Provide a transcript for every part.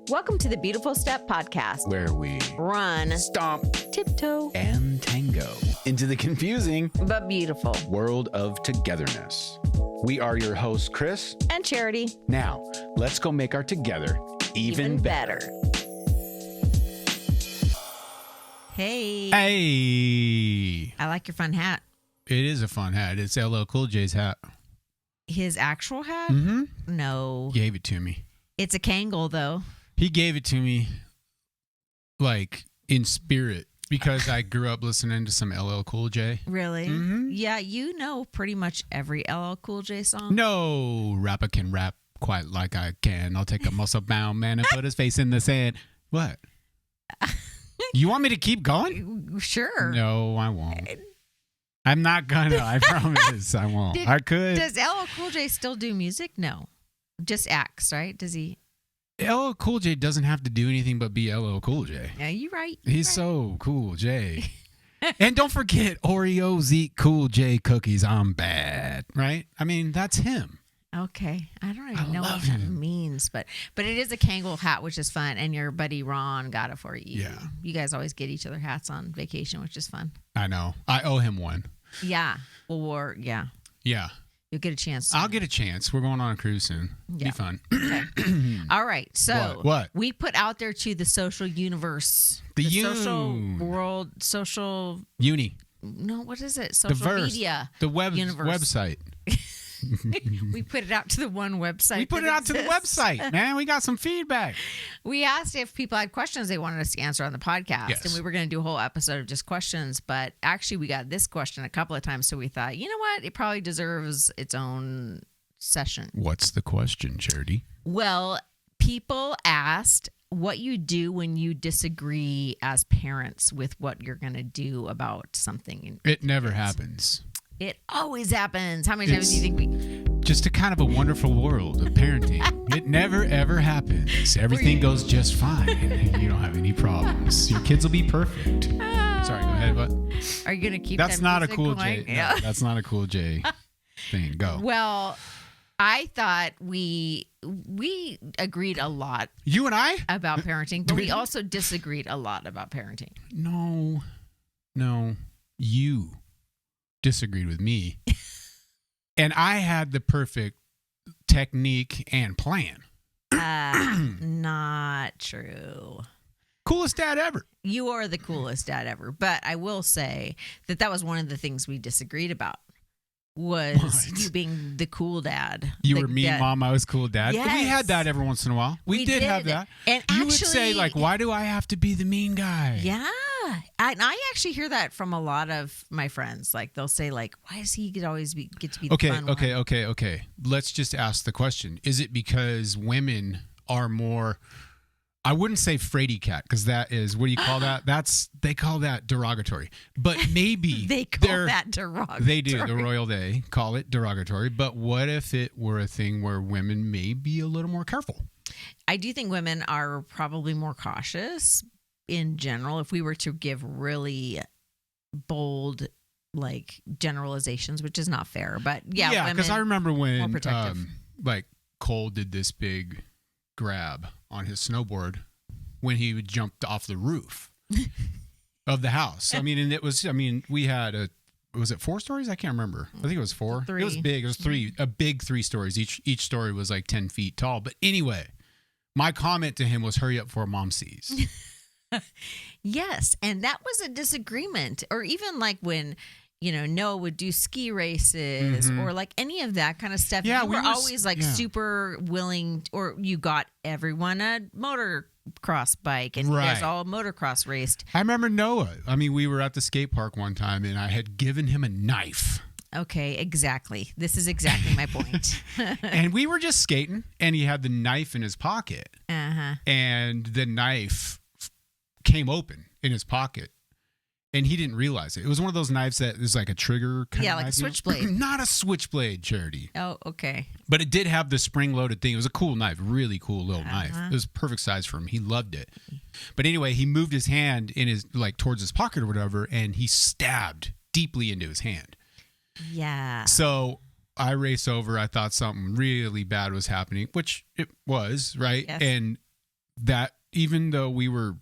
Welcome to the Beautiful Step Podcast, where we run, stomp, tiptoe, and tango into the confusing but beautiful world of togetherness. We are your hosts, Kris and Charity. Now, let's go make our together even better. Hey. Hey. I like your fun hat. It is a fun hat. It's LL Cool J's hat. His actual hat? Mm-hmm. No. Gave it to me. It's a Kangol, though. He gave it to me, like, in spirit, because I grew up listening to some LL Cool J. Really? Mm-hmm. Yeah, you know pretty much every LL Cool J song. No rapper can rap quite like I can. I'll take a muscle-bound man and put his face in the sand. What? You want me to keep going? Sure. No, I won't. I'm not gonna. I promise I won't. I could. Does LL Cool J still do music? No. Just acts, right? Does he? LL Cool J doesn't have to do anything but be LL Cool J. Yeah, you're right. He's so Cool J. And don't forget Oreos eat Cool J cookies. I'm bad, right? I mean, that's him. Okay. I don't even know what that means, but it is a Kangol hat, which is fun. And your buddy Ron got it for you. Yeah. You guys always get each other hats on vacation, which is fun. I know. I owe him one. Yeah. Well, yeah. Yeah. You'll get a chance. I'll get a chance. We're going on a cruise soon. Yeah. Be fun. Okay. All right. So What? we put out there to the social universe, The social world, social. Uni. No, what is it? Social The verse. media. The universe. website. We put it out to the one website. We put it out to the website, man. We got some feedback. We asked if people had questions they wanted us to answer on the podcast. Yes. And we were going to do a whole episode of just questions. But actually, we got this question a couple of times. So we thought, you know what? It probably deserves its own session. What's the question, Charity? Well, people asked what you do when you disagree as parents with what you're going to do about something. It never happens. It always happens. How many times do you think we... Just a kind of a wonderful world of parenting. It never, ever happens. Everything goes just fine. You don't have any problems. Your kids will be perfect. Sorry, go ahead. What? Are you going to keep That's that not a music Cool going? J. Yeah. No, that's not a Cool J thing. Go. Well, I thought we agreed a lot You and I? about parenting, but we also disagreed a lot about parenting. No. You disagreed with me. And I had the perfect technique and plan. Not true. Coolest dad ever. You are the coolest dad ever. But I will say that was one of the things we disagreed about. Was What? you being the cool dad. You The were mean dad. mom, I was cool dad. Yes. We had that every once in a while. We did have that. And You actually, would say, like, why do I have to be the mean guy? Yeah. I actually hear that from a lot of my friends. Like, they'll say, like, why does he always get to be the fun one? Okay. Let's just ask the question. Is it because women are more, I wouldn't say fraidy cat, because that is, what do you call that? They call that derogatory. But maybe They call that derogatory. They do. The royal they call it derogatory. But what if it were a thing where women may be a little more careful? I do think women are probably more cautious in general. If we were to give really bold, like, generalizations, which is not fair, but yeah, because I remember more when protective. like Cole did this big grab on his snowboard when he jumped off the roof of the house. I mean, we had was it 4 stories? I can't remember. I think it was 4. 3. It was big. It was 3, a big 3 stories. Each story was like 10 feet tall. But anyway, my comment to him was, hurry up before mom sees. Yes, and that was a disagreement. Or even like when, Noah would do ski races or like any of that kind of stuff. Yeah, you were always like super willing, or you got everyone a motocross bike and you guys all motocross raced. I remember Noah. I mean, we were at the skate park one time and I had given him a knife. Okay, exactly. This is exactly my point. And we were just skating and he had the knife in his pocket. Uh-huh. And the knife came open in his pocket and he didn't realize it. It was one of those knives that is like a trigger kind of like knife, a switchblade. Not a switchblade, Charity. Oh, okay. But it did have the spring-loaded thing. It was a cool knife, really cool little knife. It was perfect size for him. He loved it. But anyway, he moved his hand in his towards his pocket or whatever, and he stabbed deeply into his hand. Yeah. So I race over. I thought something really bad was happening, which it was, right? Yes. And that even though we were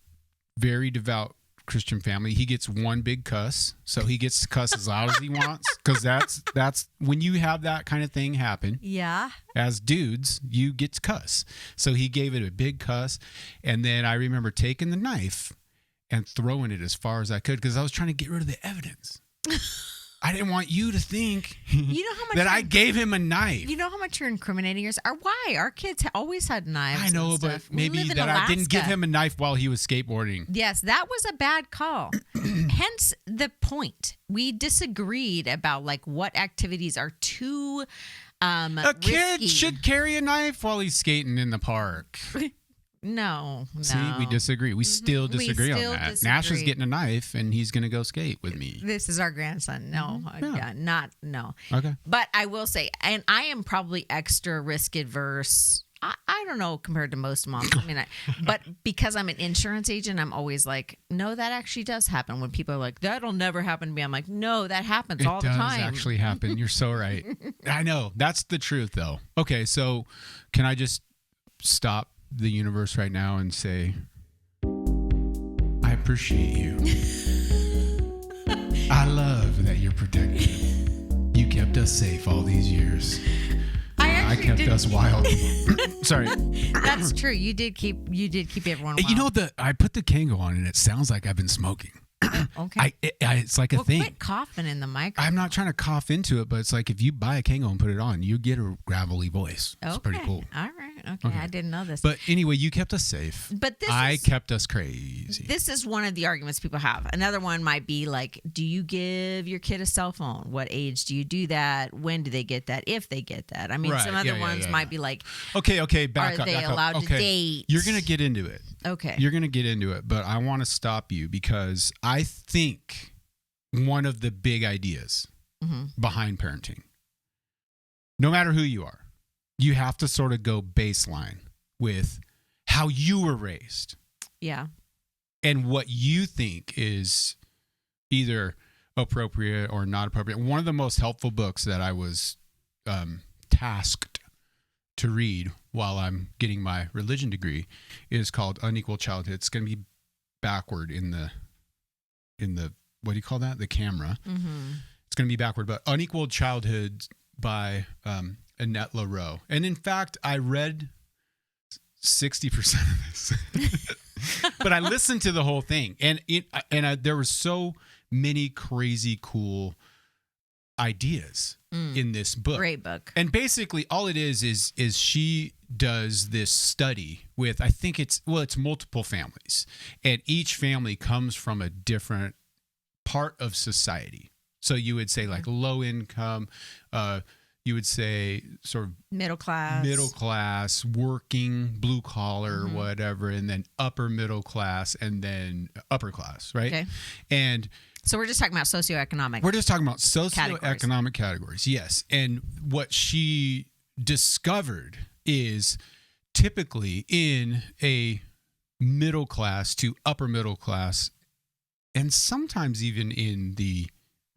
very devout Christian family, he gets one big cuss, so he gets to cuss as loud as he wants, because that's when you have that kind of thing happen. Yeah. As dudes, you get to cuss. So he gave it a big cuss, and then I remember taking the knife and throwing it as far as I could because I was trying to get rid of the evidence. I didn't want you to think how much that I gave him a knife. You know how much you're incriminating yourself? Why? Our kids always had knives. I know, but maybe that I didn't give him a knife while he was skateboarding. Yes, that was a bad call. Hence the point. We disagreed about like what activities are too a kid risky. should carry a knife while he's skating in the park. No. See, we disagree. We still disagree on still that. disagree. Nash is getting a knife, and he's going to go skate with me. This is our grandson. No, no. Okay. But I will say, and I am probably extra risk adverse. I don't know compared to most moms. I mean, but because I'm an insurance agent, I'm always like, no, that actually does happen. When people are like, that'll never happen to me, I'm like, no, that happens all the time. It does actually happen. You're so right. I know. That's the truth, though. Okay, so can I just stop the universe right now and say, I appreciate you. I love that you're protected. You kept us safe all these years. I kept us wild. Sorry. That's true. You did keep everyone wild. You know, I put the Kango on and it sounds like I've been smoking. Okay. It's like a thing. Quit coughing in the microphone. I'm not trying to cough into it, but it's like if you buy a Kango and put it on, you get a gravelly voice. It's pretty cool. All right. Okay. I didn't know this. But anyway, you kept us safe. But I kept us crazy. This is one of the arguments people have. Another one might be like, do you give your kid a cell phone? What age do you do that? When do they get that? If they get that. I mean, Right. some other ones might be like, okay, back are up. they allowed to date? You're going to get into it. Okay. You're going to get into it, but I want to stop you because I think one of the big ideas behind parenting, no matter who you are, you have to sort of go baseline with how you were raised. Yeah. And what you think is either appropriate or not appropriate. One of the most helpful books that I was tasked to read while I'm getting my religion degree is called Unequal Childhood. It's going to be backward in the what do you call that? The camera. Mm-hmm. It's going to be backward, but Unequal Childhood by Annette LaRoe. And in fact, I read 60% of this, but I listened to the whole thing, and there were so many crazy, cool ideas in this book. Great book. And basically, all it is she does this study with, I think it's multiple families, and each family comes from a different part of society. So you would say like low income, you would say sort of middle class, working, blue collar, whatever, and then upper middle class, and then upper class, right? Okay. And so we're just talking about socioeconomic. We're just talking about socioeconomic categories, yes. And what she discovered is typically in a middle class to upper middle class, and sometimes even in the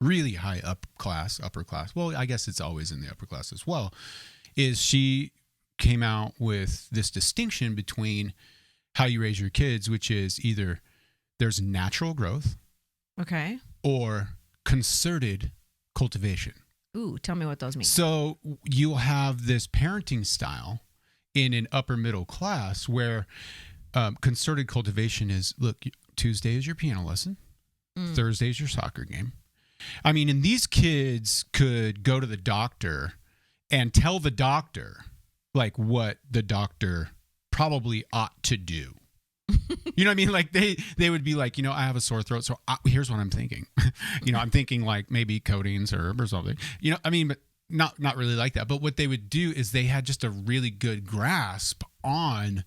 really high upper class. Well, I guess it's always in the upper class as well. Is she came out with this distinction between how you raise your kids, which is either there's natural growth, okay, or concerted cultivation. Ooh, tell me what those mean. So you'll have this parenting style in an upper middle class where concerted cultivation is, look, Tuesday is your piano lesson, Thursday is your soccer game. I mean, and these kids could go to the doctor and tell the doctor like what the doctor probably ought to do. You know what I mean? Like they would be like, I have a sore throat. So here's what I'm thinking. I'm thinking like maybe codeine syrup or something, I mean, but not really like that. But what they would do is they had just a really good grasp on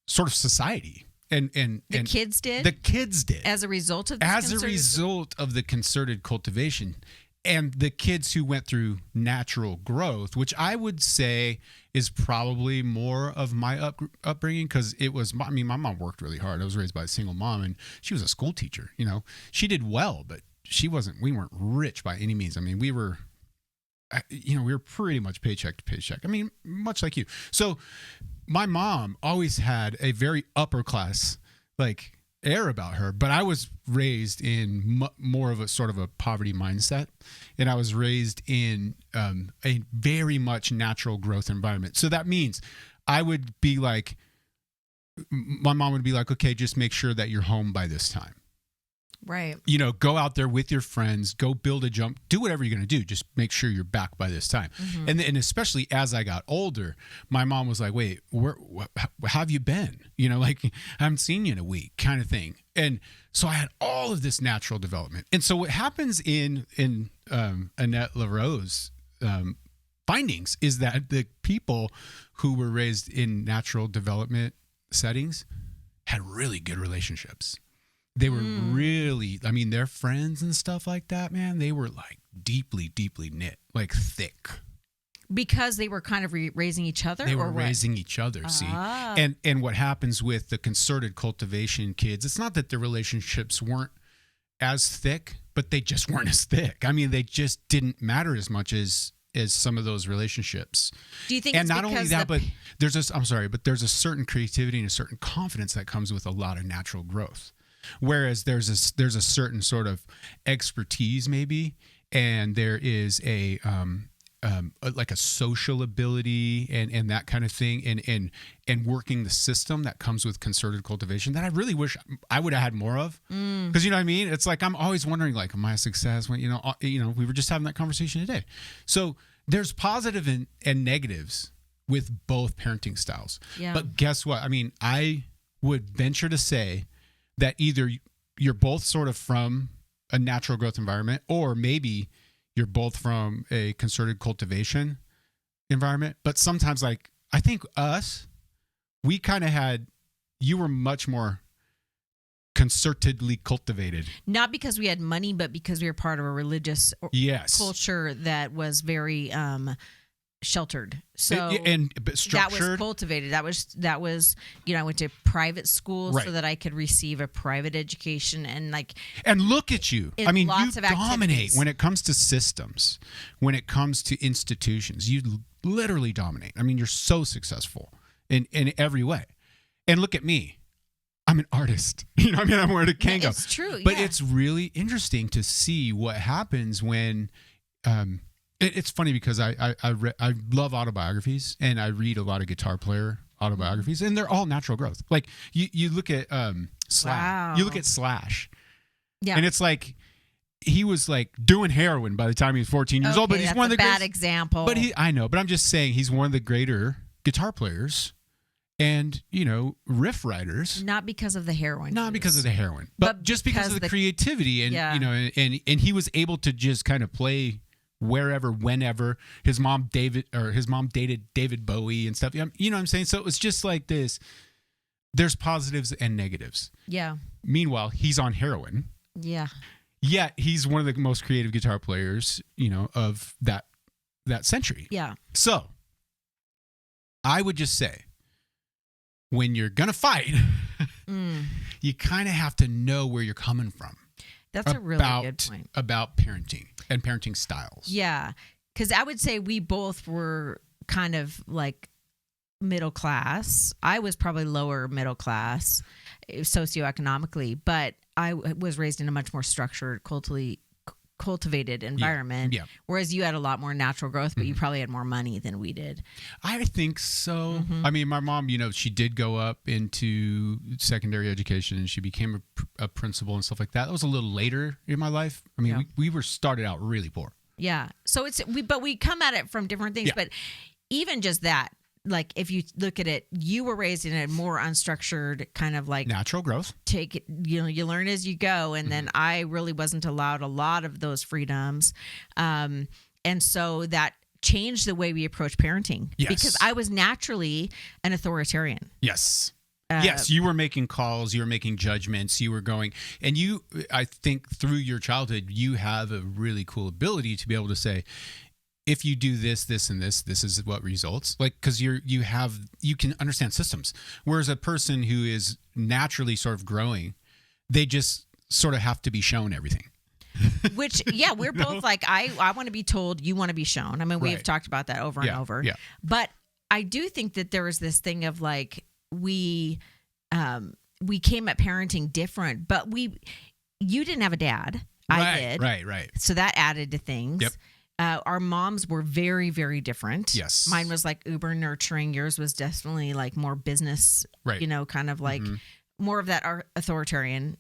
sort of society. And the kids did? The kids did. As a result of the concerted cultivation. And the kids who went through natural growth, which I would say is probably more of my upbringing, because it was, my mom worked really hard. I was raised by a single mom, and she was a school teacher. She did well, but we weren't rich by any means. I mean, we were pretty much paycheck to paycheck. I mean, much like you. So my mom always had a very upper class like air about her, but I was raised in more of a sort of a poverty mindset, and I was raised in a very much natural growth environment. So that means I would be like, my mom would be like, okay, just make sure that you're home by this time. Right. You know, go out there with your friends, go build a jump, do whatever you're going to do. Just make sure you're back by this time. Mm-hmm. And especially as I got older, my mom was like, wait, where have you been? You know, like, I haven't seen you in a week kind of thing. And so I had all of this natural development. And so what happens in Annette LaRoe's findings is that the people who were raised in natural development settings had really good relationships. They were really, I mean, their friends and stuff like that, man, they were like deeply, deeply knit, like thick. Because they were kind of raising each other? They were or what? raising each other, see? And what happens with the concerted cultivation kids, it's not that their relationships weren't as thick, but they just weren't as thick. I mean, they just didn't matter as much as some of those relationships. Do you think and it's not only that, but there's a certain creativity and a certain confidence that comes with a lot of natural growth. Whereas there's a certain sort of expertise maybe, and there is a like a social ability and that kind of thing, and working the system that comes with concerted cultivation that I really wish I would have had more of. Because you know what I mean? It's like I'm always wondering, like, am I a success? When we were just having that conversation today. So there's positive and negatives with both parenting styles. Yeah. But guess what? I mean, I would venture to say that either you're both sort of from a natural growth environment, or maybe you're both from a concerted cultivation environment. But sometimes, like, I think we kind of you were much more concertedly cultivated. Not because we had money, but because we were part of a religious culture that was very sheltered. So but structured. That was cultivated. That was I went to private school right. so that I could receive a private education and look at you. I mean, you dominate activities. When it comes to systems, when it comes to institutions, you literally dominate. I mean, you're so successful in every way. And look at me. I'm an artist. You know, I mean, I'm wearing a Kango. It's true. But it's really interesting to see what happens when it's funny because I love autobiographies, and I read a lot of guitar player autobiographies, and they're all natural growth. Like you look at Slash. Wow. You look at Slash. Yeah. And it's like he was like doing heroin by the time he was 14 years old, but he's one of the bad example. But I know, but I'm just saying he's one of the greater guitar players and, riff writers. Not because of the heroin. Not because of the heroin, but just because of the creativity and and he was able to just kind of play wherever, whenever. His mom dated David Bowie and stuff. You know what I'm saying? So it was just like this. There's positives and negatives. Yeah. Meanwhile, he's on heroin. Yeah. Yet he's one of the most creative guitar players, of that century. Yeah. So I would just say, when you're gonna fight, you kind of have to know where you're coming from. That's a really good point. About parenting and parenting styles. Yeah. Because I would say we both were kind of like middle class. I was probably lower middle class socioeconomically, but I was raised in a much more structured, cultivated environment. Yeah. Whereas you had a lot more natural growth, but you probably had more money than we did. I think so. I mean, my mom, she did go up into secondary education and she became a principal and stuff like that. That was a little later in my life. I mean, we were started out really poor. Yeah. So but we come at it from different things. Yeah. But even just that, like, if you look at it, you were raised in a more unstructured kind of like natural growth. Take it, you learn as you go. And then I really wasn't allowed a lot of those freedoms. And so that changed the way we approach parenting. Yes. Because I was naturally an authoritarian. Yes. Yes, you were making calls, you were making judgments, you were going, and I think through your childhood, you have a really cool ability to be able to say, if you do this, this, and this is what results. Like, because you can understand systems. Whereas a person who is naturally sort of growing, they just sort of have to be shown everything. Which, we're both like, I want to be told, you want to be shown. I mean, we've talked about that over and over. Yeah. But I do think that there was this thing of like, we came at parenting different, but you didn't have a dad. I did. Right. So that added to things. Yep. Our moms were very, very different. Yes. Mine was like uber nurturing. Yours was definitely like more business, right. Kind of like more of that authoritarian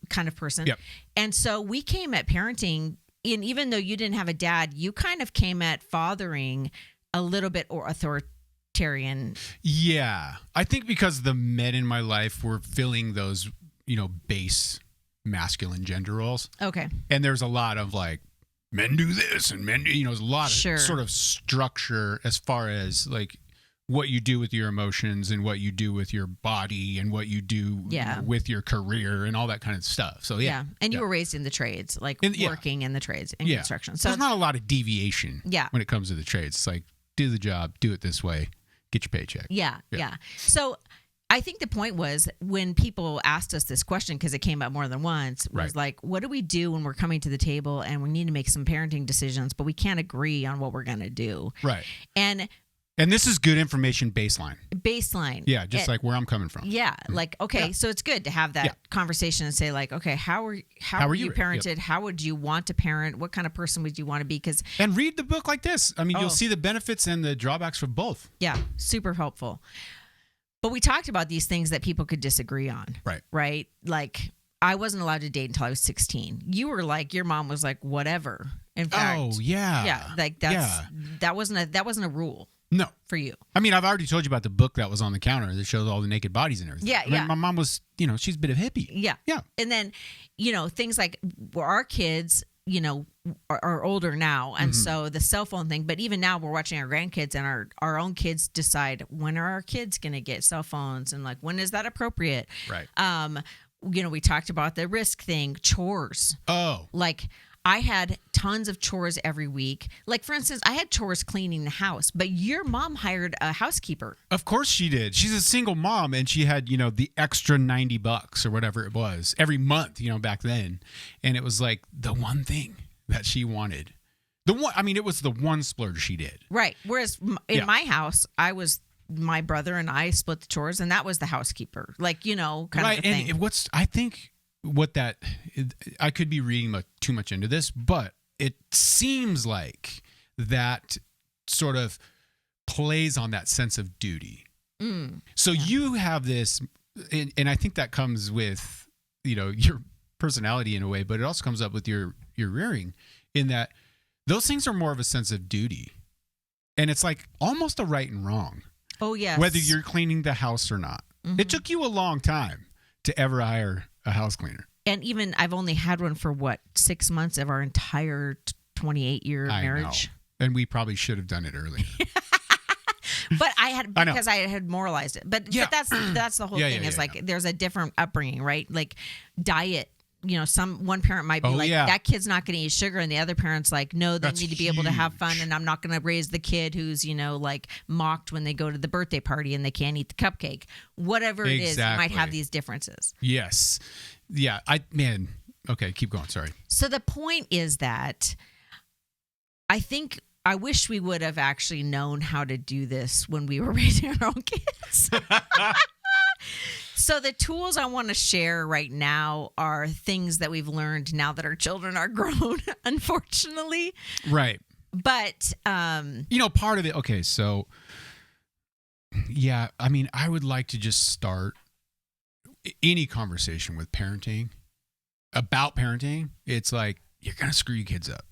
kind of person. Yep. And so we came at parenting, and even though you didn't have a dad, you kind of came at fathering a little bit or authoritarian. Yeah. I think because the men in my life were filling those, base masculine gender roles. Okay. And there's a lot of like, men do this and men do, there's a lot of sort of structure as far as like what you do with your emotions and what you do with your body and what you do with your career and all that kind of stuff. So and you were raised in the trades, like working in the trades and construction. So there's not a lot of deviation when it comes to the trades. It's like, do the job, do it this way, get your paycheck. Yeah. So I think the point was when people asked us this question, because it came up more than once, was like, what do we do when we're coming to the table and we need to make some parenting decisions, but we can't agree on what we're going to do? Right. And this is good information baseline. Yeah, just like where I'm coming from. Yeah, like, okay, so it's good to have that conversation and say like, okay, how are you parented? Yep. How would you want to parent? What kind of person would you want to be? And read the book like this. I mean, you'll see the benefits and the drawbacks for both. Yeah, super helpful. But we talked about these things that people could disagree on. Right? Like, I wasn't allowed to date until I was 16. You were like, your mom was like, whatever. In fact, like that wasn't a rule. No. For you. I mean, I've already told you about the book that was on the counter that shows all the naked bodies and everything. Yeah. My mom was, she's a bit of hippie. Yeah. Yeah. And then, things like our kids, are older now. And so the cell phone thing, but even now we're watching our grandkids and our own kids decide, when are our kids going to get cell phones? And like, when is that appropriate? Right. We talked about the risk thing, chores. Oh. Like, I had tons of chores every week. Like, for instance, I had chores cleaning the house, but your mom hired a housekeeper. Of course she did. She's a single mom, and she had, the extra $90 or whatever it was every month, back then. And it was like the one thing that she wanted. It was the one splurge she did. Right. Whereas in my house, my brother and I split the chores, and that was the housekeeper. Like, kind of a thing. And I could be reading too much into this, but it seems like that sort of plays on that sense of duty. So you have this, and I think that comes with, your personality in a way, but it also comes up with your rearing, in that those things are more of a sense of duty. And it's like almost a right and wrong. Oh, yes. Whether you're cleaning the house or not. It took you a long time to ever hire a house cleaner. And even I've only had one for 6 months of our entire 28-year marriage. Know. And we probably should have done it earlier. But I had moralized it. But that's the whole thing is there's a different upbringing, right? Like diet. One parent might be that kid's not going to eat sugar, and the other parent's like, no, they need to be able to have fun, and I'm not going to raise the kid who's like mocked when they go to the birthday party and they can't eat the cupcake. Whatever it is, you might have these differences. Yes, yeah. Okay, keep going. Sorry. So the point is that I wish we would have actually known how to do this when we were raising our own kids. So the tools I want to share right now are things that we've learned now that our children are grown, unfortunately. Right. But, part of it. Okay. So I would like to just start any conversation with parenting about parenting. It's like, you're going to screw your kids up.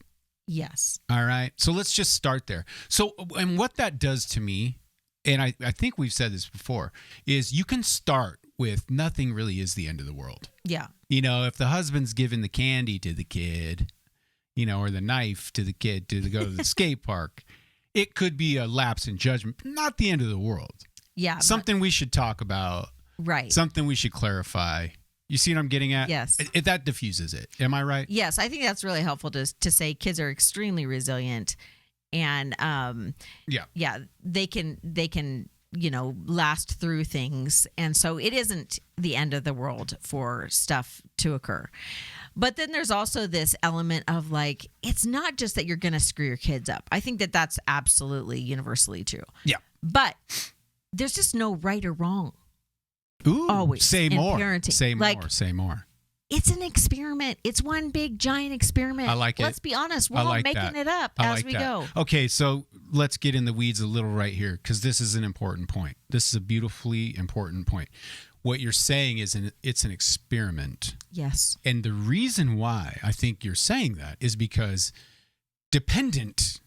Yes. All right. So let's just start there. So, and what that does to me, and I think we've said this before, is you can start with nothing really is the end of the world. Yeah. If the husband's giving the candy to the kid, or the knife to the kid to go to the skate park, it could be a lapse in judgment, but not the end of the world. Yeah. Something we should talk about. Right. Something we should clarify. You see what I'm getting at? Yes. That diffuses it. Am I right? Yes. I think that's really helpful to say kids are extremely resilient, and they can last through things. And so it isn't the end of the world for stuff to occur. But then there's also this element of it's not just that you're going to screw your kids up. I think that that's absolutely universally true. Yeah. But there's just no right or wrong. Ooh, always say in more. parenting. Say more. Like, say more. It's an experiment. It's one big giant experiment. I like it. Let's be honest. We're I all like making that. it up I as like we that. go. Okay, so let's get in the weeds a little right here because this is an important point. This is a beautifully important point. What you're saying is it's an experiment. Yes. And the reason why I think you're saying that is because dependent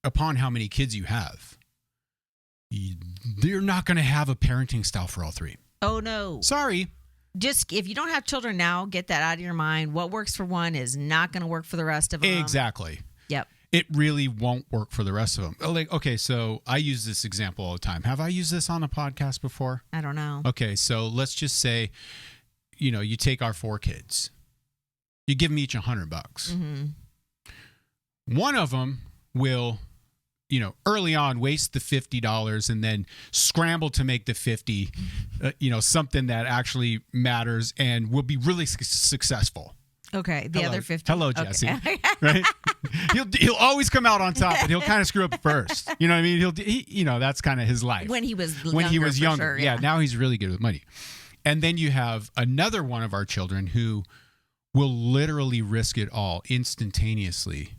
upon how many kids you have, you're not going to have a parenting style for all three. Oh, no. Sorry. Just if you don't have children now, get that out of your mind. What works for one is not going to work for the rest of them. Exactly. Yep. It really won't work for the rest of them. Like, okay, so I use this example all the time. Have I used this on a podcast before? I don't know. Okay, so let's just say, you take our 4 kids. You give them each $100. Mm-hmm. One of them will, early on waste the $50 and then scramble to make the 50, something that actually matters and will be really successful. Okay, the other 50. Hello, Jesse. Okay. Right? He'll always come out on top, but he'll kind of screw up first. You know what I mean? He that's kind of his life. When he was younger. Sure, yeah, now he's really good with money. And then you have another one of our children who will literally risk it all instantaneously.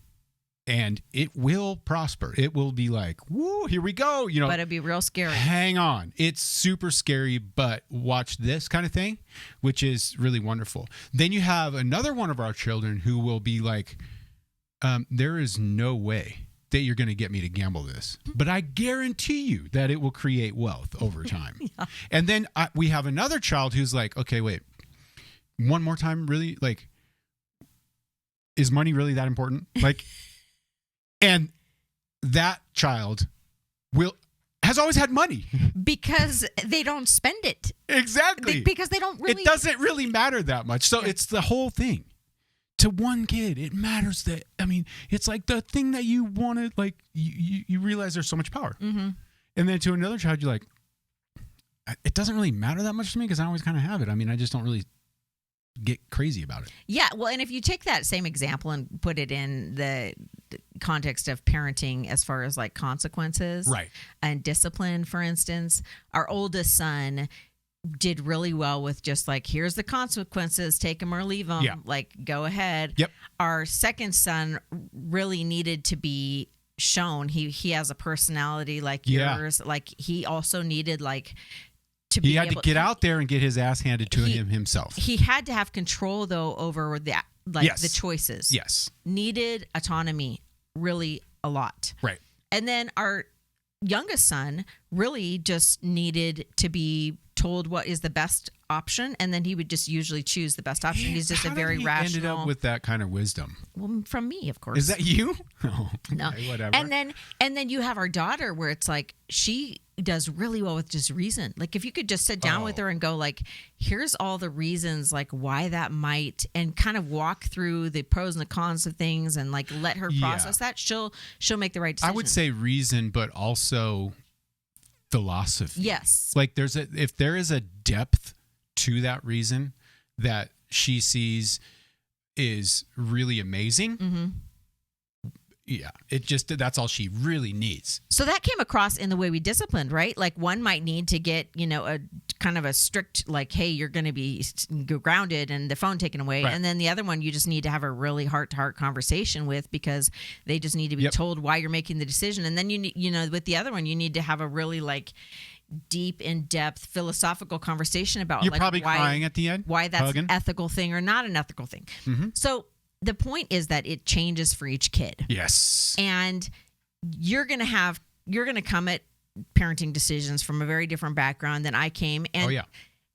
And it will prosper. It will be like, woo, here we go. But it'd be real scary. Hang on. It's super scary, but watch this kind of thing, which is really wonderful. Then you have another one of our children who will be like, there is no way that you're going to get me to gamble this, but I guarantee you that it will create wealth over time. Yeah. And then we have another child who's like, okay, wait, one more time, really? Like, is money really that important? Like, and that child has always had money because they don't spend it. Exactly. Because they don't really. It doesn't really matter that much. So it's the whole thing. To one kid, it matters that, it's like the thing that you wanted, like you realize there's so much power. Mm-hmm. And then to another child, you're like, it doesn't really matter that much to me because I always kind of have it. I just don't really get crazy about it. Yeah. Well, and if you take that same example and put it in the context of parenting as far as like consequences, right, and discipline, for instance, our oldest son did really well with just like, here's the consequences, take them or leave them, like go ahead. Yep. Our second son really needed to be shown. He has a personality like yours. Like he also needed like he had to get out there and get his ass handed to him himself. He had to have control though over that, like the choices. Yes. Needed autonomy really a lot. Right. And then our youngest son really just needed to be told what is the best option, and then he would just usually choose the best option. He's just a very rational. Ended up with that kind of wisdom. Well, from me, of course. Is that you? Oh, no. Okay, whatever. And then you have our daughter, where it's like she does really well with just reason. Like if you could just sit down with her and go like, here's all the reasons like why that might, and kind of walk through the pros and the cons of things, and like let her process that, she'll make the right decision. I would say reason, but also philosophy. Yes. Like if there is a depth to that reason that she sees is really amazing. Mm-hmm. Yeah, that's all she really needs. So that came across in the way we disciplined, right? Like one might need to get, a kind of a strict, like, hey, you're going to be grounded and the phone taken away. Right. And then the other one, you just need to have a really heart-to-heart conversation with, because they just need to be told why you're making the decision. And then with the other one, you need to have a really like deep, in-depth philosophical conversation about you're probably crying at the end, why that's an ethical thing or not an ethical thing. Mm-hmm. So the point is that it changes for each kid. Yes. And you're going to come at parenting decisions from a very different background than I came. And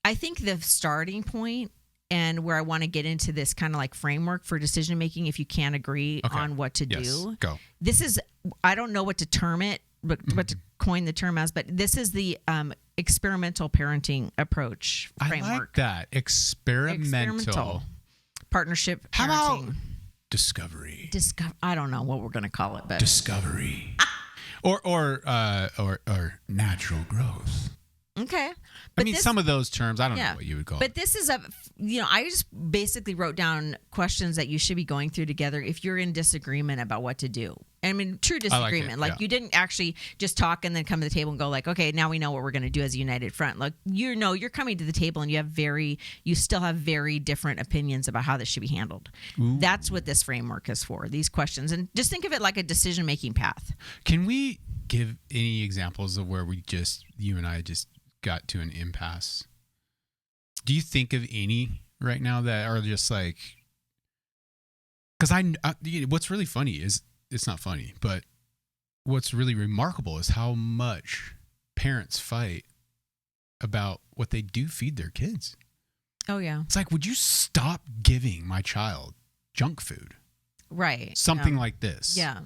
I think the starting point, and where I want to get into this kind of like framework for decision making, if you can't agree on what to do. Go. This is, I don't know what to term it, but what to coin the term as, but this is the experimental parenting approach framework. I like that. Experimental. Partnership parenting. How about discovery? I don't know what we're going to call it, but discovery, or natural growth. Okay, but some of those terms, I don't know what you would call it. But this is I just basically wrote down questions that you should be going through together if you're in disagreement about what to do. I mean, true disagreement. Like it, yeah. You didn't actually just talk and then come to the table and go like, okay, now we know what we're going to do as a united front. Like, you're coming to the table and you still have very different opinions about how this should be handled. Ooh. That's what this framework is for, these questions. And just think of it like a decision-making path. Can we give any examples of where you and I just got to an impasse? Do you think of any right now that are just like, because what's really funny is, it's not funny, but what's really remarkable is how much parents fight about what they do feed their kids. Oh, yeah. It's like, would you stop giving my child junk food? Right. Something like this. Yeah.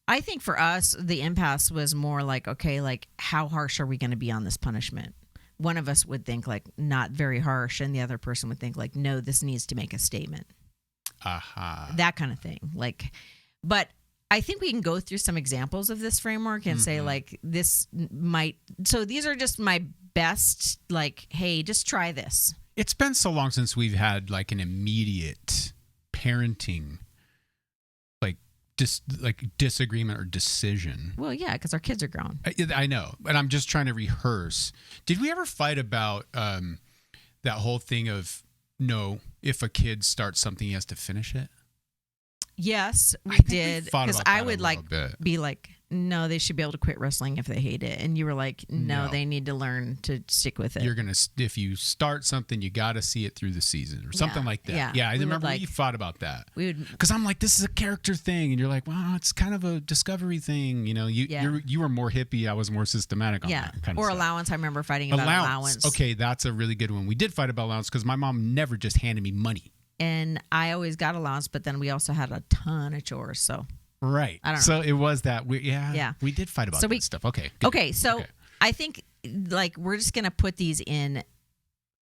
I think for us, the impasse was more like, okay, like, how harsh are we going to be on this punishment? One of us would think like not very harsh, and the other person would think like, no, this needs to make a statement. Aha. That kind of thing. Like, but I think we can go through some examples of this framework and say like, this might, so these are just my best, like, hey, just try this. It's been so long since we've had like an immediate parenting disagreement or decision. Well, yeah, because our kids are grown. I know, but I'm just trying to rehearse. Did we ever fight about that whole thing of, no, if a kid starts something, he has to finish it? Yes, we think did. we fought Because about I that would a like little bit. be like, no, they should be able to quit wrestling if they hate it. And you were like, no, No. they need to learn to stick with it. You're gonna, if you start something, you got to see it through the season or something like that. yeah. I We would, remember like- we fought about that. We would, Because I'm like, this is a character thing, and you're like, well, it's kind of a discovery thing. You know, you were more hippie, I was more systematic on yeah. that kind Or of stuff. allowance. I remember fighting about allowance. Okay, that's a really good one. We did fight about allowance because my mom never just handed me money. And I always got allowance, but then we also had a ton of chores. So Right. I don't know. So it was that. We did fight about So that we- stuff. Okay. good. okay, so Okay. I think like we're just gonna put these in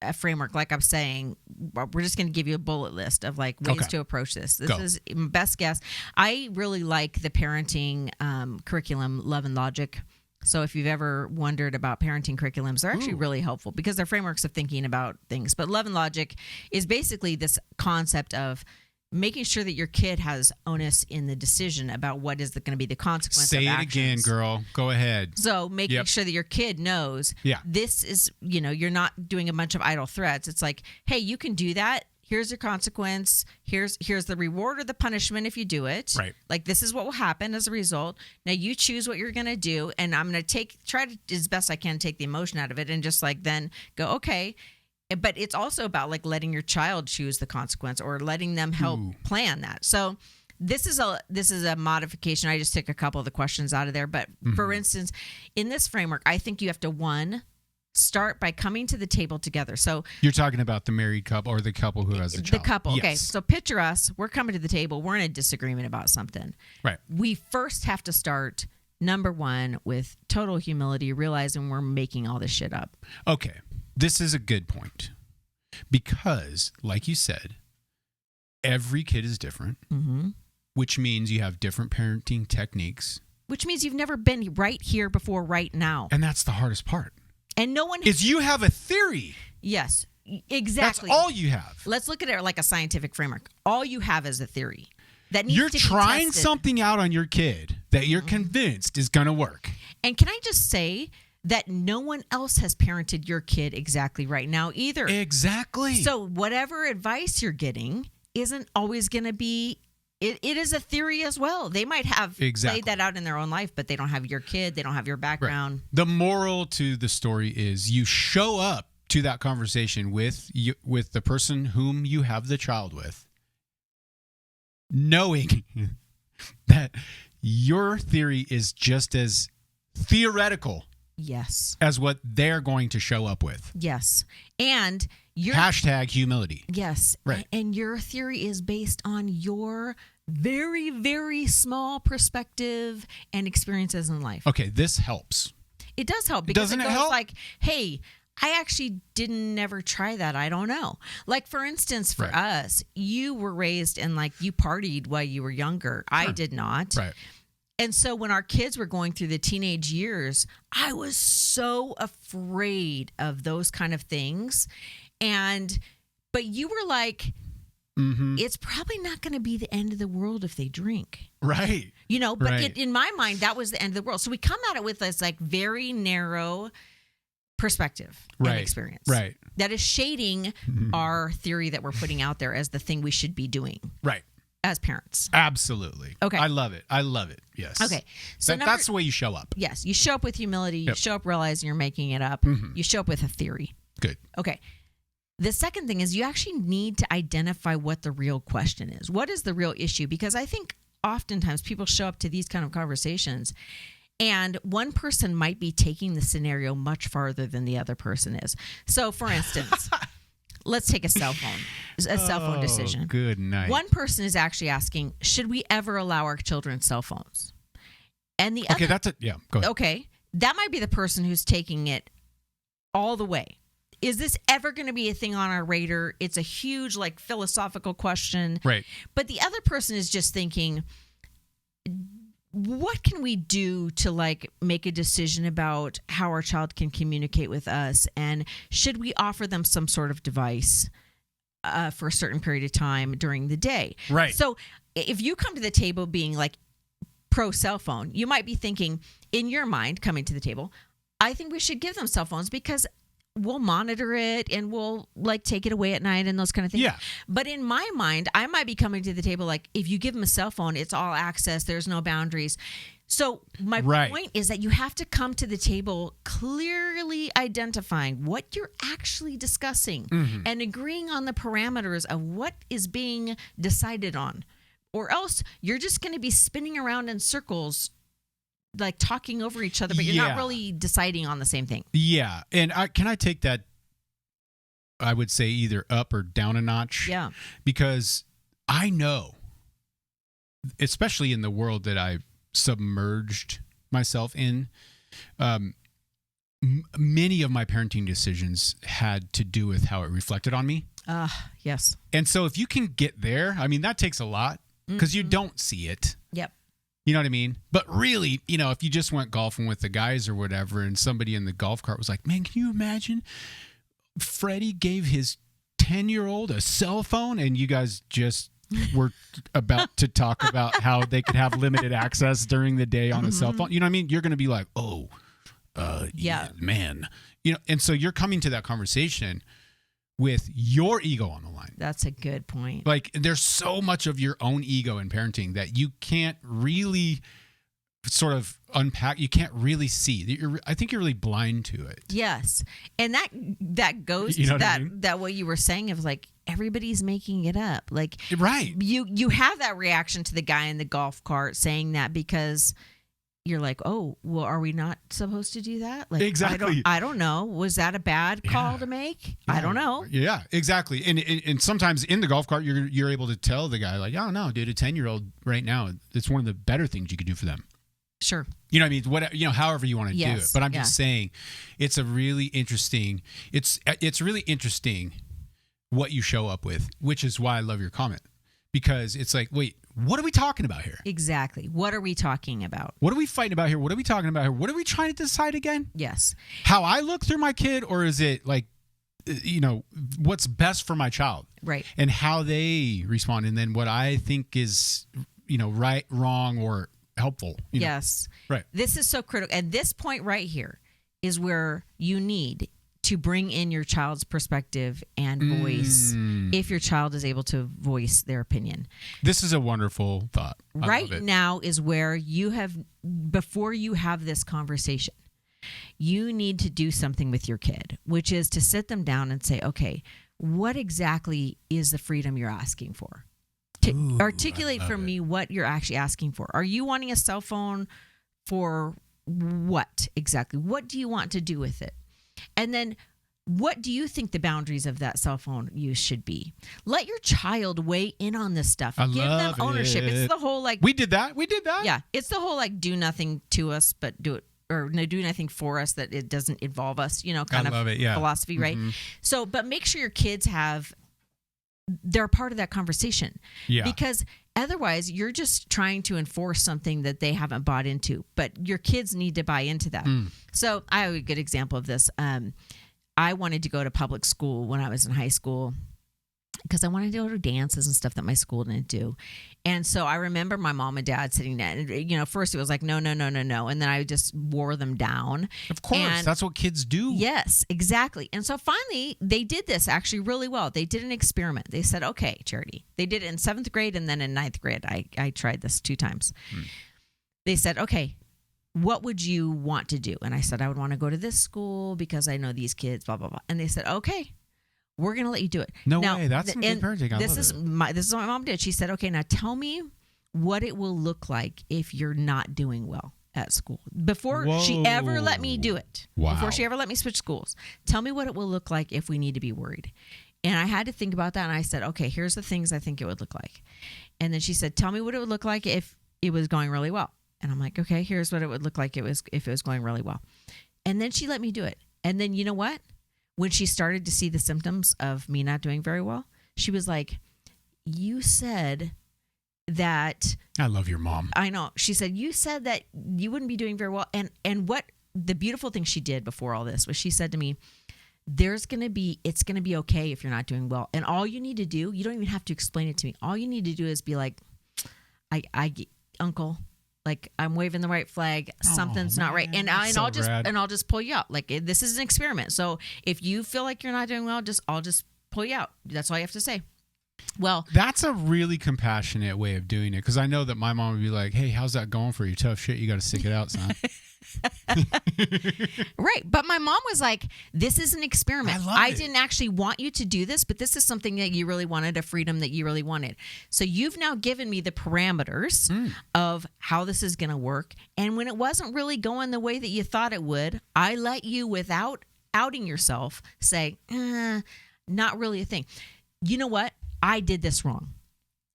a framework. Like I'm saying, we're just gonna give you a bullet list of like ways Okay. to approach this. This Go. is best guess. I really like the parenting curriculum, Love and Logic. So if you've ever wondered about parenting curriculums, they're actually Ooh. really helpful because they're frameworks of thinking about things. But Love and Logic is basically this concept of making sure that your kid has onus in the decision about what is going to be the consequence Say of it again, actions. girl. Go ahead. So making Yep. sure that your kid knows Yeah. this is, you're not doing a bunch of idle threats. It's like, hey, you can do that. Here's your consequence. Here's the reward or the punishment if you do it. Right. Like this is what will happen as a result. Now you choose what you're going to do, and I'm going to try to as best I can take the emotion out of it and just like then go, okay. But it's also about like letting your child choose the consequence or letting them help Ooh. plan that. So this is a modification. I just took a couple of the questions out of there. But for instance, in this framework, I think you have to start by coming to the table together. So You're talking about the married couple or the couple who has a child. the couple. Okay. Yes. So picture us. We're coming to the table. We're in a disagreement about something. Right. We first have to start, number one, with total humility, realizing we're making all this shit up. Okay. This is a good point because, like you said, every kid is different, Mm-hmm. which means you have different parenting techniques. Which means you've never been right here before, right now. And that's the hardest part. And no one Is you have a theory. Yes, exactly. That's all you have. Let's look at it like a scientific framework. All you have is a theory that needs You're to be trying tested. something out on your kid that you're convinced is going to work. And can I just say that no one else has parented your kid exactly right now either. Exactly. So whatever advice you're getting isn't always going to be. It is a theory as well. They might have Exactly. played that out in their own life, but they don't have your kid. They don't have your background. The moral to the story is you show up to that conversation with the person whom you have the child with, knowing that your theory is just as theoretical Yes. as what they're going to show up with. Yes. And your Hashtag humility. yes. Right. And your theory is based on your very, very small perspective and experiences in life. Okay, this helps. It does help because Doesn't it it goes help? like, hey, I actually didn't never try that. I don't know. Like, for instance, for Right. us, you were raised and like you partied while you were younger. I Sure. did not. Right. And so when our kids were going through the teenage years, I was so afraid of those kind of things. But you were like, it's probably not going to be the end of the world if they drink. Right. But in my mind, that was the end of the world. So we come at it with this like very narrow perspective and experience. Right. That is shading our theory that we're putting out there as the thing we should be doing. Right. As parents. Absolutely. Okay. I love it. Yes. Okay. So that's the way you show up. Yes. You show up with humility. You show up realizing you're making it up. You show up with a theory. Good. Okay. The second thing is you actually need to identify what the real question is. What is the real issue? Because I think oftentimes people show up to these kind of conversations and one person might be taking the scenario much farther than the other person is. So for instance, let's take a cell phone decision. Good night. One person is actually asking, should we ever allow our children cell phones? And the other, go ahead. Okay, that might be the person who's taking it all the way. Is this ever going to be a thing on our radar? It's a huge, like, philosophical question. Right. But the other person is just thinking, what can we do to, like, make a decision about how our child can communicate with us? And should we offer them some sort of device for a certain period of time during the day? Right. So if you come to the table being, like, pro cell phone, you might be thinking, in your mind, coming to the table, I think we should give them cell phones because we'll monitor it and we'll like take it away at night and those kind of things. Yeah. But in my mind, I might be coming to the table like, if you give them a cell phone, it's all access. There's no boundaries. So my point is that you have to come to the table clearly identifying what you're actually discussing and agreeing on the parameters of what is being decided on. Or else you're just going to be spinning around in circles, like talking over each other, but you're not really deciding on the same thing. Yeah. And can I take that, I would say, either up or down a notch? Yeah. Because I know, especially in the world that I submerged myself in, many of my parenting decisions had to do with how it reflected on me. Yes. And so if you can get there, I mean, that takes a lot because you don't see it. Yep. You know what I mean? But really, if you just went golfing with the guys or whatever, and somebody in the golf cart was like, man, can you imagine Freddie gave his 10-year-old a cell phone and you guys just were about to talk about how they could have limited access during the day on a cell phone. You know what I mean? You're going to be like, yeah, man. And so you're coming to that conversation with your ego on the line. That's a good point. Like, there's so much of your own ego in parenting that you can't really sort of unpack. You can't really see. I think you're really blind to it. Yes. And that goes to that what you were saying of like, everybody's making it up. Like, right. You have that reaction to the guy in the golf cart saying that because you're like, oh, well, are we not supposed to do that? Like, exactly. I don't know. Was that a bad call to make? Yeah. I don't know. Yeah, exactly. And sometimes in the golf cart, you're able to tell the guy like, oh no, dude, a 10-year-old right now, it's one of the better things you could do for them. Sure. You know what I mean? Whatever, however you want to do it. But I'm just saying, it's a really interesting. It's really interesting what you show up with, which is why I love your comment, because it's like, wait, what are we talking about here? Exactly. What are we talking about? What are we fighting about here? What are we talking about here? What are we trying to decide again? Yes. How I look through my kid, or is it like, what's best for my child? Right. And how they respond, and then what I think is, right, wrong, or helpful. Yes. Right. This is so critical. And this point right here is where you need to bring in your child's perspective and voice if your child is able to voice their opinion. This is a wonderful thought. Right now is where before you have this conversation, you need to do something with your kid, which is to sit them down and say, okay, what exactly is the freedom you're asking for? To articulate for me what you're actually asking for. Are you wanting a cell phone for what exactly? What do you want to do with it? And then what do you think the boundaries of that cell phone use should be? Let your child weigh in on this stuff. Give them ownership. It's the whole like... We did that. Yeah. It's the whole like do nothing to us, but do it, or no, do nothing for us that it doesn't involve us, kind of philosophy, right? So, but make sure your kids they're a part of that conversation. Yeah. Because otherwise you're just trying to enforce something that they haven't bought into, but your kids need to buy into that. So I have a good example of this. I wanted to go to public school when I was in high school, because I wanted to go to dances and stuff that my school didn't do. And so I remember my mom and dad sitting there, and, first it was like, no. And then I just wore them down. Of course. That's what kids do. Yes, exactly. And so finally they did this actually really well. They did an experiment. They said, okay, Charity. They did it in 7th grade and then in 9th grade. I tried this 2 times. They said, okay, what would you want to do? And I said, I would want to go to this school because I know these kids, blah, blah, blah. And they said, okay, we're going to let you do it. No way. That's some good parenting. This is what my mom did. She said, okay, now tell me what it will look like if you're not doing well at school. Before she ever let me do it. Wow. Before she ever let me switch schools. Tell me what it will look like if we need to be worried. And I had to think about that. And I said, okay, here's the things I think it would look like. And then she said, tell me what it would look like if it was going really well. And I'm like, okay, here's what it would look like if it was going really well. And then she let me do it. And then you know what? When she started to see the symptoms of me not doing very well, she was like, you said that... I love your mom. I know. She said, you said that you wouldn't be doing very well. And what the beautiful thing she did before all this was she said to me, it's going to be okay if you're not doing well. And all you need to do, you don't even have to explain it to me. All you need to do is be like, Uncle... like I'm waving the right flag, something's not right, and I'll just pull you out. Like this is an experiment. So if you feel like you're not doing well, I'll just pull you out. That's all you have to say. Well, that's a really compassionate way of doing it because I know that my mom would be like, "Hey, how's that going for you? Tough shit. You got to stick it out, son." Right. But my mom was like, this is an experiment. I didn't actually want you to do this, but this is something that you really wanted, a freedom that you really wanted. So you've now given me the parameters of how this is going to work. And when it wasn't really going the way that you thought it would, I let you, without outing yourself, say, not really a thing. You know what? I did this wrong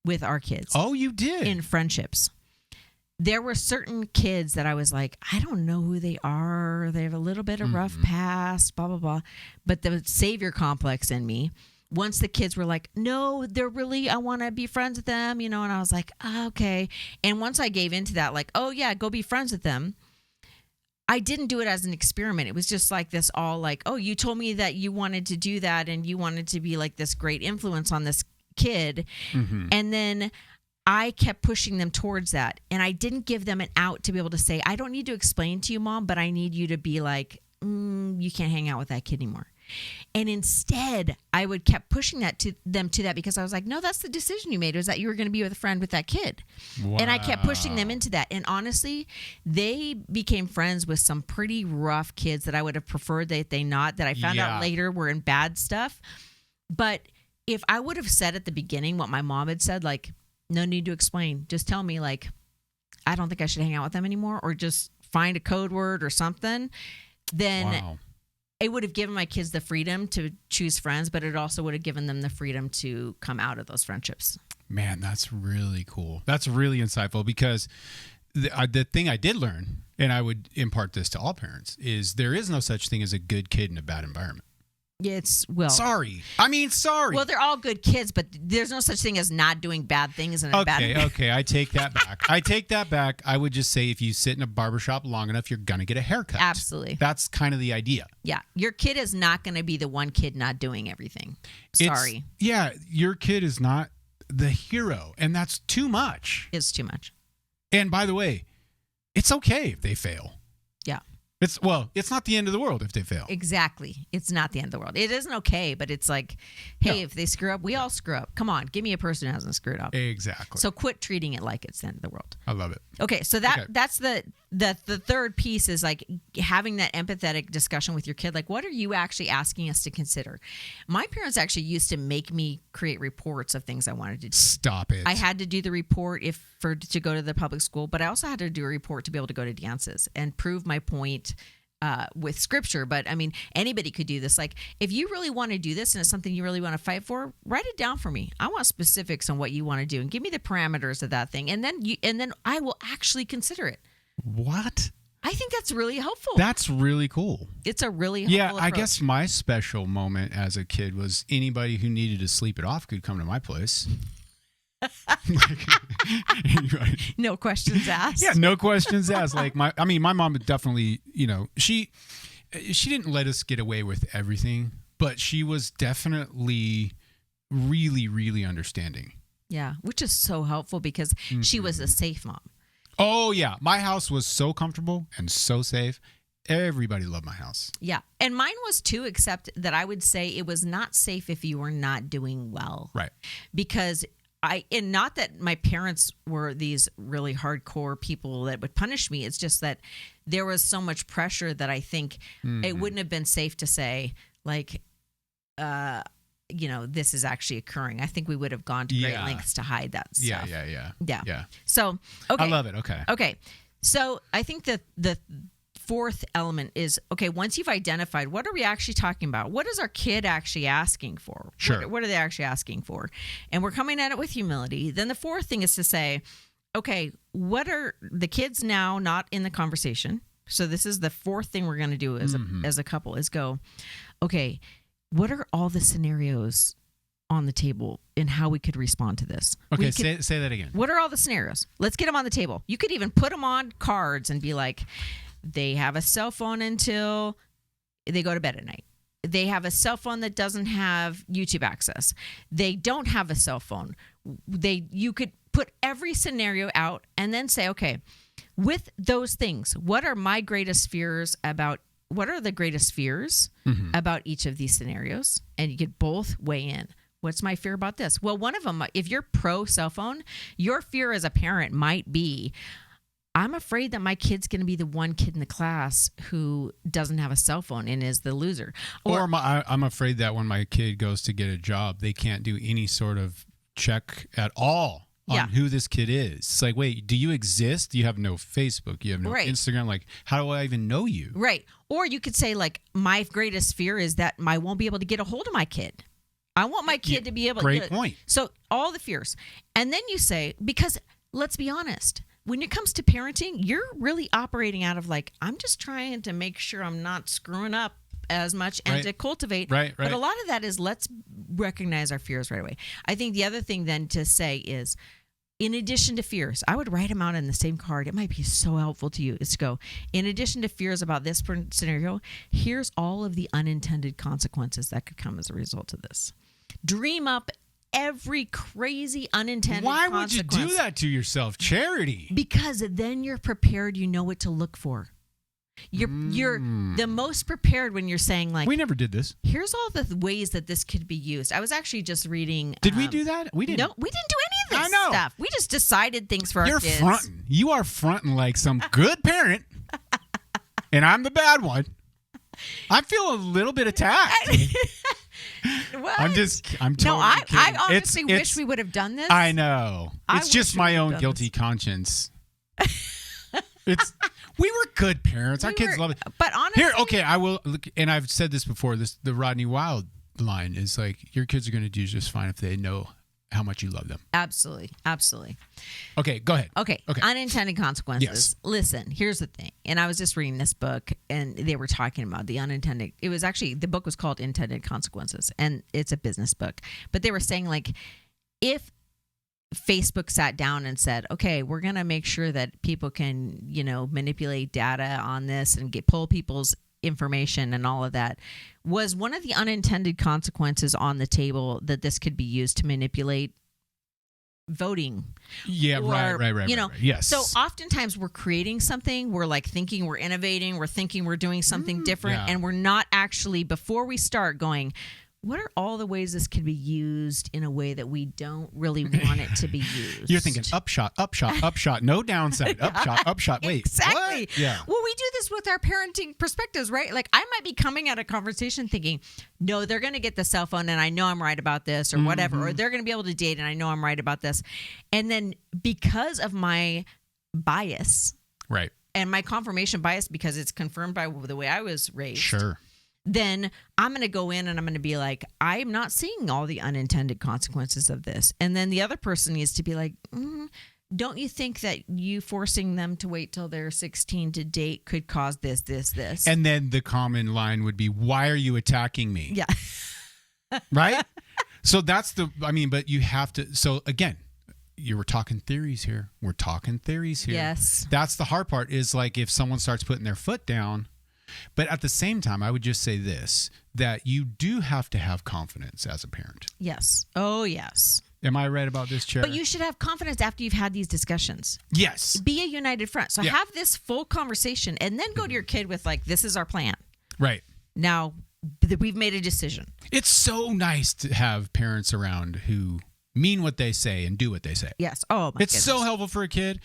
with our kids. Oh, you did? In friendships. There were certain kids that I was like, I don't know who they are. They have a little bit of rough past, blah, blah, blah. But the savior complex in me, once the kids were like, no, they're really, I want to be friends with them, and I was like, okay. And once I gave into that, like, oh yeah, go be friends with them. I didn't do it as an experiment. It was just like this all like, oh, you told me that you wanted to do that and you wanted to be like this great influence on this kid. And then I kept pushing them towards that. And I didn't give them an out to be able to say, I don't need to explain to you, Mom, but I need you to be like, you can't hang out with that kid anymore. And instead, I would kept pushing that to them because I was like, no, that's the decision you made, was that you were going to be with a friend with that kid. Wow. And I kept pushing them into that. And honestly, they became friends with some pretty rough kids that I would have preferred that I found out later were in bad stuff. But if I would have said at the beginning what my mom had said, like, no need to explain, just tell me, like, I don't think I should hang out with them anymore, or just find a code word or something, then it would have given my kids the freedom to choose friends, but it also would have given them the freedom to come out of those friendships. Man, that's really cool. That's really insightful, because the thing I did learn, and I would impart this to all parents, is there is no such thing as a good kid in a bad environment. Sorry. Well, they're all good kids, but there's no such thing as not doing bad things in a bad environment. Okay, I take that back. I would just say if you sit in a barbershop long enough, you're going to get a haircut. Absolutely. That's kind of the idea. Yeah. Your kid is not going to be the one kid not doing everything. Sorry. Your kid is not the hero, and that's too much. It's too much. And by the way, it's okay if they fail. Yeah. It's not the end of the world if they fail. Exactly. It's not the end of the world. It isn't okay, but it's like, hey, if they screw up, we all screw up. Come on, give me a person who hasn't screwed up. Exactly. So quit treating it like it's the end of the world. I love it. Okay, so that's the third piece, is like having that empathetic discussion with your kid. Like, what are you actually asking us to consider? My parents actually used to make me create reports of things I wanted to do. Stop it. I had to do the report to go to the public school, but I also had to do a report to be able to go to dances and prove my point with scripture. But I mean, anybody could do this. Like, if you really want to do this and it's something you really want to fight for, write it down for me. I want specifics on what you want to do and give me the parameters of that thing. And then I will actually consider it. What? I think that's really helpful. That's really cool. It's a really helpful approach. I guess my special moment as a kid was anybody who needed to sleep it off could come to my place. No questions asked. Yeah, no questions asked. Like my mom would definitely, she didn't let us get away with everything, but she was definitely really, really understanding. Yeah, which is so helpful because she was a safe mom. Oh, yeah. My house was so comfortable and so safe. Everybody loved my house. Yeah. And mine was too, except that I would say it was not safe if you were not doing well. Right. Because and not that my parents were these really hardcore people that would punish me. It's just that there was so much pressure that I think it wouldn't have been safe to say, like, this is actually occurring. I think we would have gone to great lengths to hide that stuff. Yeah. So, okay. I love it. Okay. Okay. So I think that the fourth element is, okay, once you've identified, what are we actually talking about? What is our kid actually asking for? Sure. What are they actually asking for? And we're coming at it with humility. Then the fourth thing is to say, okay, what are the kids now not in the conversation? So this is the fourth thing we're going to do as a couple is go, okay, what are all the scenarios on the table and how we could respond to this? Okay, say that again. What are all the scenarios? Let's get them on the table. You could even put them on cards and be like, they have a cell phone until they go to bed at night. They have a cell phone that doesn't have YouTube access. They don't have a cell phone. You could put every scenario out and then say, okay, with those things, what are the greatest fears about each of these scenarios? And you could both weigh in. What's my fear about this? Well, one of them, if you're pro cell phone, your fear as a parent might be, I'm afraid that my kid's going to be the one kid in the class who doesn't have a cell phone and is the loser. Or I'm afraid that when my kid goes to get a job, they can't do any sort of check at all on who this kid is. It's like, wait, do you exist? You have no Facebook. You have no Instagram. Like, how do I even know you? Right. Or you could say, like, my greatest fear is that I won't be able to get a hold of my kid. I want my kid to be able to. Great point. So all the fears. And then you say, because let's be honest, when it comes to parenting, you're really operating out of like, I'm just trying to make sure I'm not screwing up as much and to cultivate. Right. But a lot of that is let's recognize our fears right away. I think the other thing then to say is, in addition to fears, I would write them out in the same card. It might be so helpful to you. Is to go, in addition to fears about this scenario, here's all of the unintended consequences that could come as a result of this. Dream up every crazy unintended Why consequence. would you do that to yourself? Charity. Because then you're prepared. You know what to look for. You're the most prepared when you're saying, like, we never did this. Here's all the ways that this could be used. I was actually just reading. Did we do that? We didn't. No, we didn't do any of this stuff. We just decided things for our kids. Fronting. You are fronting like some good parent, and I'm the bad one. I feel a little bit attacked. What? I'm totally no, I kidding. honestly wish we would have done this. I know. It's just my own guilty conscience. We were good parents. Our kids love it. But honestly, here, okay, I will. And I've said this before. The Rodney Wilde line is like, your kids are going to do just fine if they know how much you love them. Absolutely. Okay, go ahead. Okay. Unintended consequences. Yes. Listen, here's the thing. And I was just reading this book, and they were talking about the unintended. It was actually, the book was called Intended Consequences, and it's a business book. But they were saying, like, if Facebook sat down and said, okay, we're going to make sure that people can, manipulate data on this and pull people's information and all of that, was one of the unintended consequences on the table that this could be used to manipulate voting. Yeah, right. Right. Yes. So oftentimes we're creating something, we're like thinking we're innovating, we're thinking we're doing something different, and we're not actually, before we start, going, what are all the ways this could be used in a way that we don't really want it to be used? You're thinking upshot, no downside, upshot. Wait, exactly. What? Yeah. Well, we do this with our parenting perspectives, right? Like, I might be coming at a conversation thinking, no, they're going to get the cell phone and I know I'm right about this, or whatever, or they're going to be able to date and I know I'm right about this. And then because of my bias, right, and my confirmation bias, because it's confirmed by the way I was raised. Sure. Then I'm going to go in and I'm going to be like, I'm not seeing all the unintended consequences of this. And then the other person needs to be like, don't you think that you forcing them to wait till they're 16 to date could cause this? And then the common line would be, why are you attacking me? Yeah. Right? So but you have to, so again, you were talking theories here. We're talking theories here. Yes. That's the hard part, is like, if someone starts putting their foot down, But at the same time, I would just say this, that you do have to have confidence as a parent. Yes. Oh, yes. Am I right about this, Chair? But you should have confidence after you've had these discussions. Yes. Be a united front. So have this full conversation and then go to your kid with like, this is our plan. Right. Now, we've made a decision. It's so nice to have parents around who mean what they say and do what they say. Yes. Oh, my It's goodness. so helpful for a kid.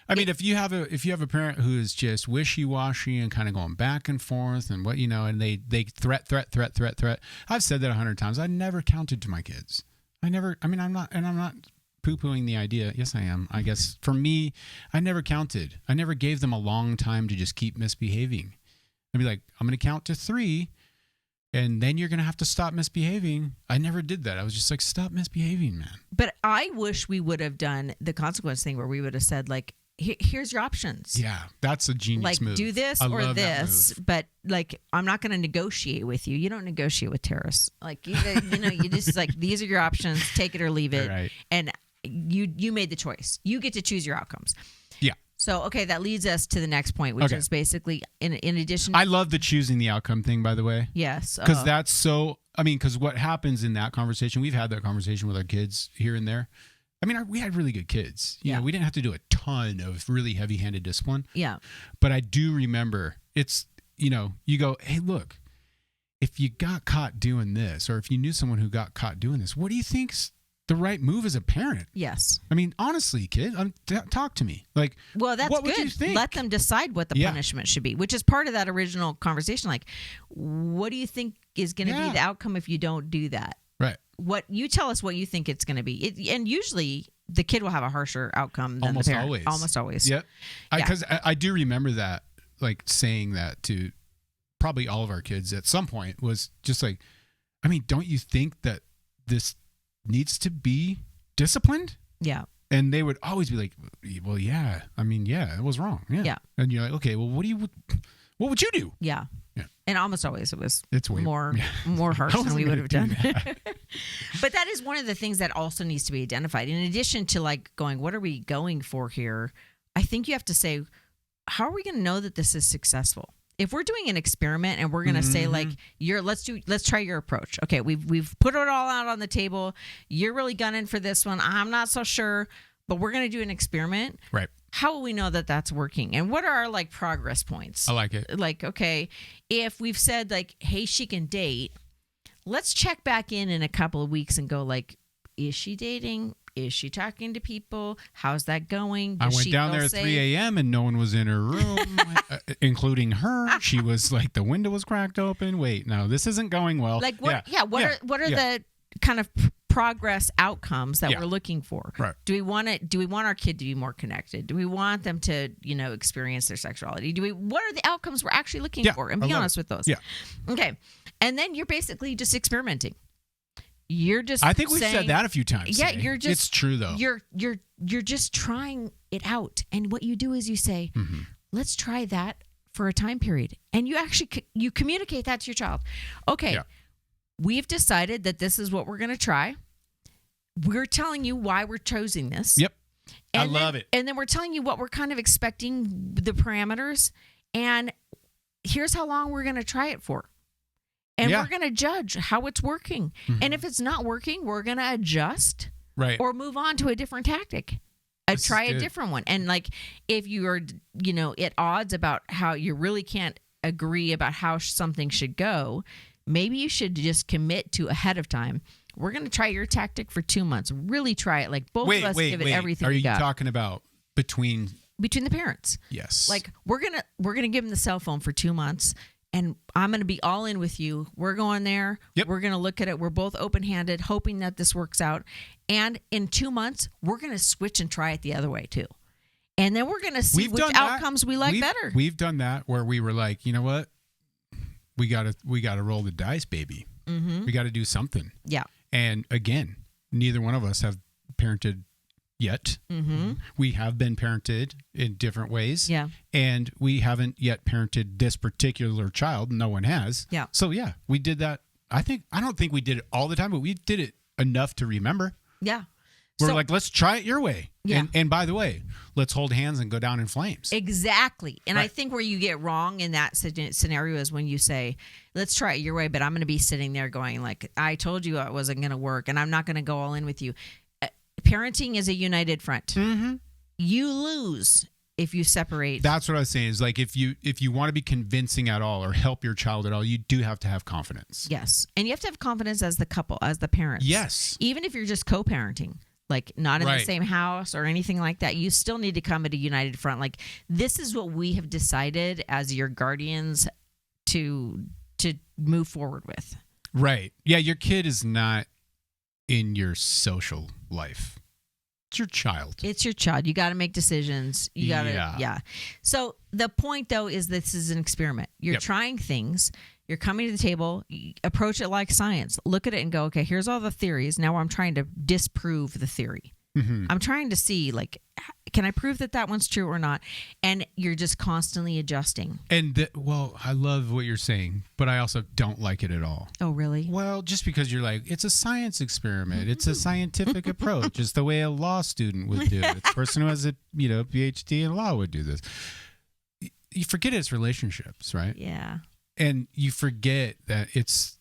I mean, if you have a parent who is just wishy-washy and kind of going back and forth and and they threat. I've said that 100 times. I never counted to my kids. I'm not poo-pooing the idea. Yes, I am. I guess for me, I never counted. I never gave them a long time to just keep misbehaving. I'd be like, I'm going to count to 3. And then you're going to have to stop misbehaving. I never did that. I was just like, stop misbehaving, man. But I wish we would have done the consequence thing where we would have said, like, here's your options. Yeah, that's a genius move. Like, do this or this. But, like, I'm not going to negotiate with you. You don't negotiate with terrorists. Like, you just, like, these are your options. Take it or leave it. Right. And you made the choice. You get to choose your outcomes. Yeah. So, okay, that leads us to the next point, which is basically, in addition... I love the choosing the outcome thing, by the way. Yes. Because that's so... I mean, because what happens in that conversation, we've had that conversation with our kids here and there. I mean, we had really good kids. We didn't have to do a ton of really heavy-handed discipline. Yeah. But I do remember, it's, you go, hey, look, if you got caught doing this, or if you knew someone who got caught doing this, what do you think's the right move as a parent? Yes. I mean, honestly, kid, talk to me. Like, well, that's what good. Would you think? Let them decide what the punishment should be, which is part of that original conversation. Like, what do you think is going to be the outcome if you don't do that? Right. What you tell us what you think it's going to be. And usually the kid will have a harsher outcome than the parent. Almost always. Yep. Because I do remember that, like, saying that to probably all of our kids at some point was just like, I mean, don't you think that this needs to be disciplined? Yeah. And they would always be like, well, yeah. I mean, yeah, it was wrong. Yeah. And you're like, okay, well, what would you do? Yeah. And almost always it was weird. more harsh than we would have done. But that is one of the things that also needs to be identified. In addition to like going, what are we going for here? I think you have to say, how are we going to know that this is successful? If we're doing an experiment and we're going to say like, let's try your approach. Okay, we've put it all out on the table. You're really gunning for this one. I'm not so sure, but we're going to do an experiment. Right. How will we know that that's working? And what are our like progress points? I like it. Like, okay, if we've said like, hey, she can date, let's check back in a couple of weeks and go like, is she dating? Is she talking to people? How's that going? I went down there at 3 a.m. and no one was in her room, including her. She was like, the window was cracked open. Wait, no, this isn't going well. Like what? Yeah. What are the kind of progress outcomes that we're looking for? Right. Do we want our kid to be more connected? Do we want them to, experience their sexuality? What are the outcomes we're actually looking for? And be honest with those. Yeah. Okay. And then you're basically just experimenting. You're just I think we've saying, said that a few times. Yeah, today. you're just it's true though. You're just trying it out. And what you do is you say, let's try that for a time period. And you actually you communicate that to your child. Okay. We've decided that this is what we're going to try. We're telling you why we're choosing this. Yep. And I love it. And then we're telling you what we're kind of expecting, the parameters, and here's how long we're going to try it for. And we're going to judge how it's working. And if it's not working, we're going to adjust or move on to a different tactic. Try a different one. And like if you are, at odds about how you really can't agree about how something should go, maybe you should just commit to ahead of time. We're going to try your tactic for 2 months. Really try it. Like both of us give it everything Are we you got. talking about between the parents? Yes. Like we're going to give them the cell phone for 2 months. And I'm going to be all in with you. We're going there. Yep. We're going to look at it. We're both open-handed, hoping that this works out. And in 2 months, we're going to switch and try it the other way too. And then we're going to see which outcomes we like better. We've done that where we were like, you know what? We got to roll the dice, baby. We got to do something. Yeah. And again, neither one of us have parented yet. We have been parented in different ways. Yeah. And we haven't yet parented this particular child. No one has. Yeah. So yeah, we did that. I don't think we did it all the time, but we did it enough to remember. Yeah. We're like, let's try it your way. Yeah. And by the way, let's hold hands and go down in flames. Exactly. And Right. I think where you get wrong in that scenario is when you say, let's try it your way, but I'm going to be sitting there going like, I told you it wasn't going to work and I'm not going to go all in with you. Parenting is a united front. Mm-hmm. You lose if you separate. That's what I was saying is like if you want to be convincing at all or help your child at all, you do have to have confidence. Yes. And you have to have confidence as the couple, as the parents. Yes. Even if you're just co-parenting, like not in Right. the same house or anything like that, you still need to come at a united front. Like this is what we have decided as your guardians to move forward with. Right. Yeah, your kid is not in your social life. It's your child. It's your child. You got to make decisions. You got to, yeah. So the point though is this is an experiment. You're Yep. trying things. You're coming to the table, you approach it like science. Look at it and go, okay, here's all the theories. Now I'm trying to disprove the theory. Mm-hmm. I'm trying to see, like, can I prove that that one's true or not? And you're just constantly adjusting. And I love what you're saying, but I also don't like it at all. Oh, really? Well, just because you're like, it's a science experiment. It's a scientific approach. It's the way a law student would do it. It's a person who has a PhD in law would do this. You forget it's relationships, right? Yeah. And you forget that it's,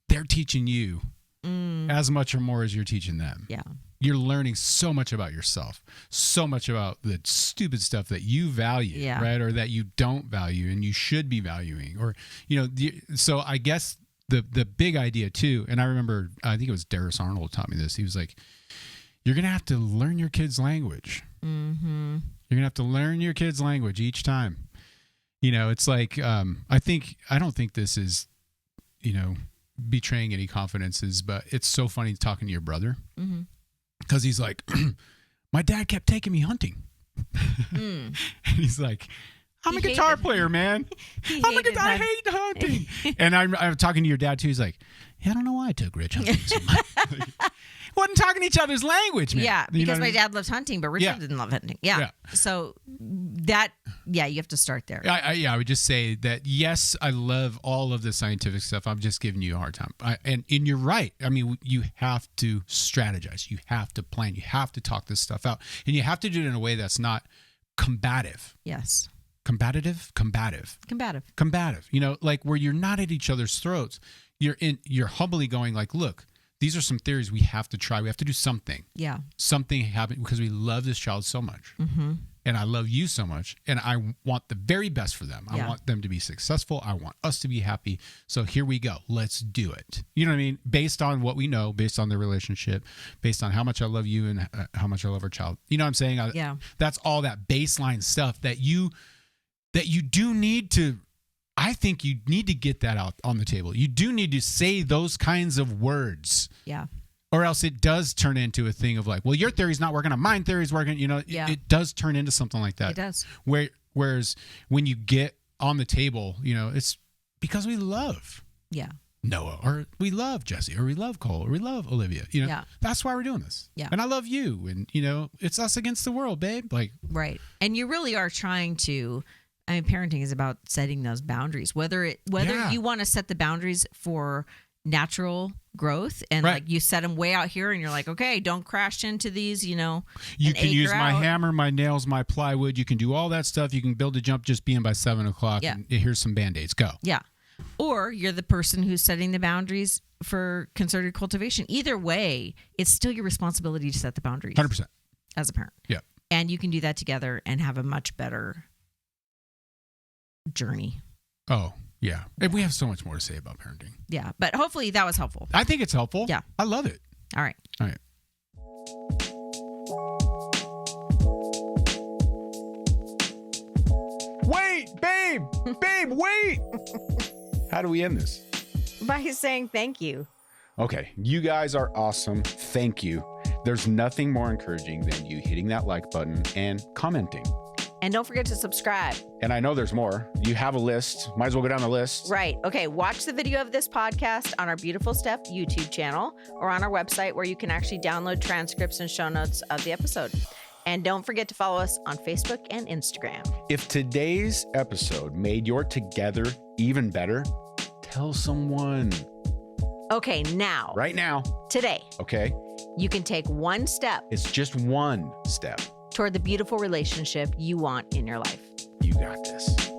they're teaching you as much or more as you're teaching them. Yeah. You're learning so much about yourself, so much about the stupid stuff that you value, right? Or that you don't value and you should be valuing. Or, so I guess the big idea too, and I remember, I think it was Darius Arnold taught me this. He was like, you're going to have to learn your kids' language. Mm-hmm. You're going to have to learn your kids' language each time. It's like, I don't think this is, betraying any confidences, but it's so funny talking to your brother because he's like, my dad kept taking me hunting. And he's like, I'm a guitar player, man. I hate hunting. And I'm talking to your dad too. He's like, yeah, I don't know why I took Rich hunting so much. Wasn't talking each other's language, man. Yeah, because my dad loves hunting, but Richard didn't love hunting. Yeah. So you have to start there. I would just say that, yes, I love all of the scientific stuff. I'm just giving you a hard time. And you're right. I mean, you have to strategize. You have to plan. You have to talk this stuff out. And you have to do it in a way that's not combative. Yes. Combative. Like where you're not at each other's throats. You're humbly going like, look, these are some theories we have to try. We have to do something. Yeah. Something happened because we love this child so much. Mm-hmm. And I love you so much. And I want the very best for them. I want them to be successful. I want us to be happy. So here we go. Let's do it. You know what I mean? Based on what we know, based on the relationship, based on how much I love you and how much I love our child. You know what I'm saying? That's all that baseline stuff that you do need to, I think you need to get that out on the table. You do need to say those kinds of words. Yeah. Or else it does turn into a thing of like, well, your theory's not working, mine theory's working. It does turn into something like that. It does. Whereas when you get on the table, it's because we love Noah, or we love Jesse, or we love Cole, or we love Olivia. That's why we're doing this. Yeah. And I love you. And, it's us against the world, babe. Like, right. And you really are trying to, parenting is about setting those boundaries, whether you want to set the boundaries for natural growth and like you set them way out here and you're like, okay, don't crash into these, you can use my hammer, my nails, my plywood. You can do all that stuff. You can build a jump just being by 7:00 and here's some Band-Aids, go. Yeah. Or you're the person who's setting the boundaries for concerted cultivation. Either way, it's still your responsibility to set the boundaries. 100%. As a parent. Yeah. And you can do that together and have a much better journey. Oh, yeah. And we have so much more to say about parenting. Yeah. But hopefully that was helpful. I think it's helpful. Yeah. I love it. All right. Wait, babe, wait. How do we end this? By saying thank you. Okay. You guys are awesome. Thank you. There's nothing more encouraging than you hitting that like button and commenting. And don't forget to subscribe. And I know there's more. You have a list. Might as well go down the list. Right. Okay. Watch the video of this podcast on our Beautiful Step YouTube channel or on our website where you can actually download transcripts and show notes of the episode. And don't forget to follow us on Facebook and Instagram. If today's episode made your together even better, tell someone. Okay, now. Right now. Today. Okay. You can take one step It's just one step. toward the beautiful relationship you want in your life. You got this.